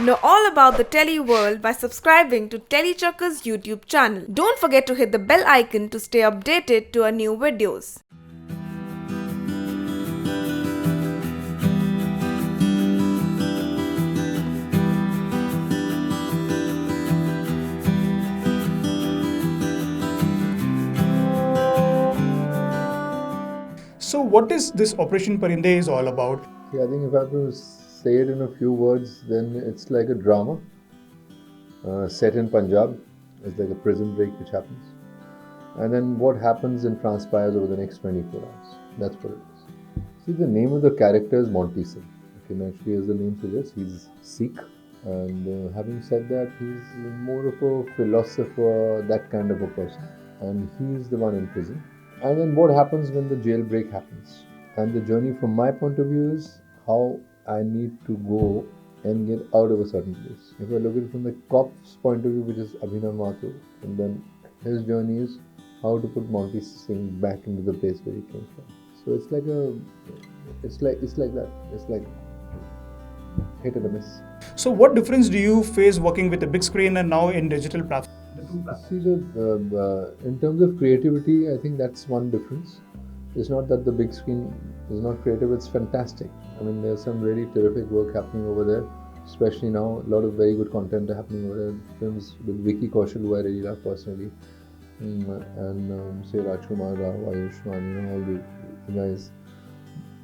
Know all about the Telly world by subscribing to TellyChakkar's YouTube channel. Don't forget to hit the bell icon to stay updated to our new videos. So what is this Operation Parinde is all about? See, I think if I have to say it in a few words, then it's like a drama set in Punjab. It's like a prison break which happens. And then what happens and transpires over the next 24 hours. That's what it is. See, the name of the character is Monty Singh. Okay, naturally, as the name suggests, he's Sikh. And having said that, he's more of a philosopher, that kind of a person. And he's the one in prison. And then what happens when the jailbreak happens? And the journey from my point of view is how I need to go and get out of a certain place. If I look at it from the cop's point of view, which is Abhinav Mathur, and then his journey is how to put Monty Singh back into the place where he came from. So it's like that. It's like hit and a miss. So what difference do you face working with a big screen and now in digital platform? See, in terms of creativity, I think that's one difference. It's not that the big screen is not creative, it's fantastic. I mean, there's some really terrific work happening over there, especially now. A lot of very good content are happening over there. Films with Vicky Kaushal, who I really love personally, and say Rajkumar Rao, Ayushman, all the guys.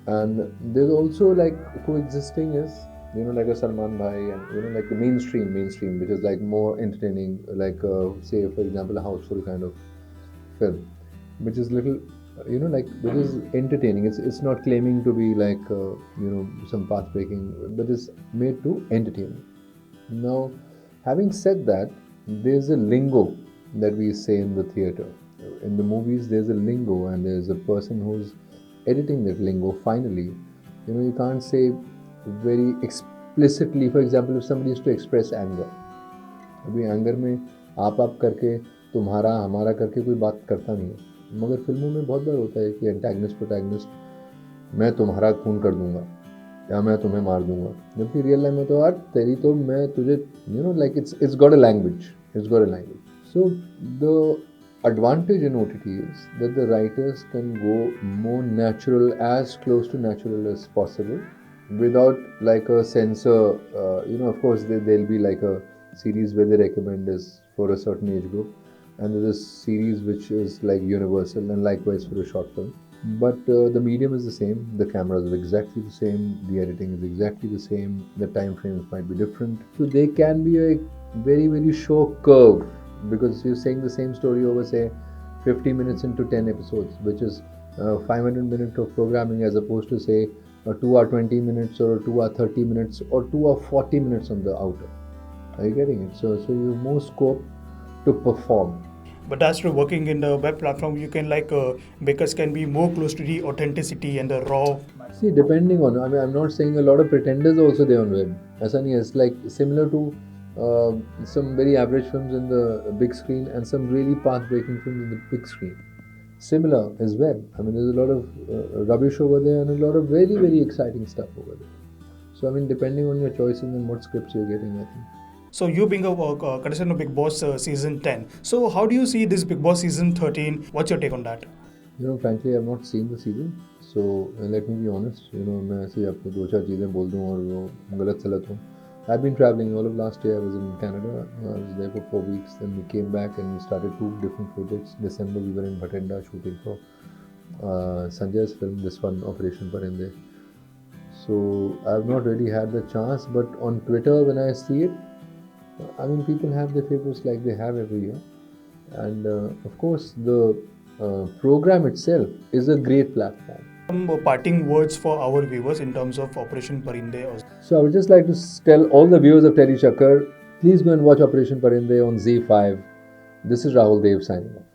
And there's also like coexisting is, like a Salman Bhai and, like the mainstream, which is like more entertaining, like say, for example, a houseful kind of film, which is little, which is entertaining. It's not claiming to be like, some path breaking, but it's made to entertain. Now, having said that, there's a lingo that we say in the theatre. In the movies, there's a lingo, and there's a person who's editing that lingo finally. You can't say very explicitly, for example, if somebody is to express anger. अभी anger में आप करके तुम्हारा हमारा करके कोई बात करता नहीं है, मगर फिल्मों में बहुत बार होता है कि एंटैगनिस्ट प्रोटैगनिस्ट मैं तुम्हारा खून कर दूंगा या मैं तुम्हें मार दूंगा, जबकि रियल लाइफ में तो यार तेरी तो मैं तुझे like it's got a language. So the advantage in OTT is that the writers can go more natural, as close to natural as possible, without like a censor. Of course there'll be like a series where they recommend is for a certain age group, and there's a series which is like universal, and likewise for a short film. But the medium is the same, the cameras are exactly the same, the editing is exactly the same, the time frames might be different. So there can be a very, very short curve, because you're saying the same story over, say, 50 minutes into 10 episodes, which is 500 minutes of programming, as opposed to, say, 2 hour 20 minutes or 2 hour 30 minutes or 2 hour 40 minutes on the outer. Are you getting it? So you have more scope to perform. But as to working in the web platform, you can makers can be more close to the authenticity and the raw. See, depending on, I'm not saying a lot of pretenders also there on web. It's like similar to some very average films in the big screen and some really path-breaking films in the big screen. Similar is web. There's a lot of rubbish over there and a lot of very, very exciting stuff over there. So, depending on your choices and what scripts you're getting, I think. So you being a contestant of Big Boss season 10. So how do you see this Big Boss season 13? What's your take on that? Frankly, I've not seen the season. So let me be honest. मैं ऐसे आपको दो चार चीज़ें बोल दूँ और वो गलत सलत हूँ. I've been traveling all of last year. I was in Canada. I was there for 4 weeks. Then we came back and we started 2 different projects. December we were in Bhatinda shooting for Sanjay's film, this one, Operation Parinde. So I've not really had the chance, but on Twitter when I see it, people have their favorites like they have every year. And of course the program itself is a great platform. Some parting words for our viewers in terms of Operation Parinde. So I would just like to tell all the viewers of TellyChakkar, please go and watch Operation Parinde on Z5. This is Rahul Dev signing off.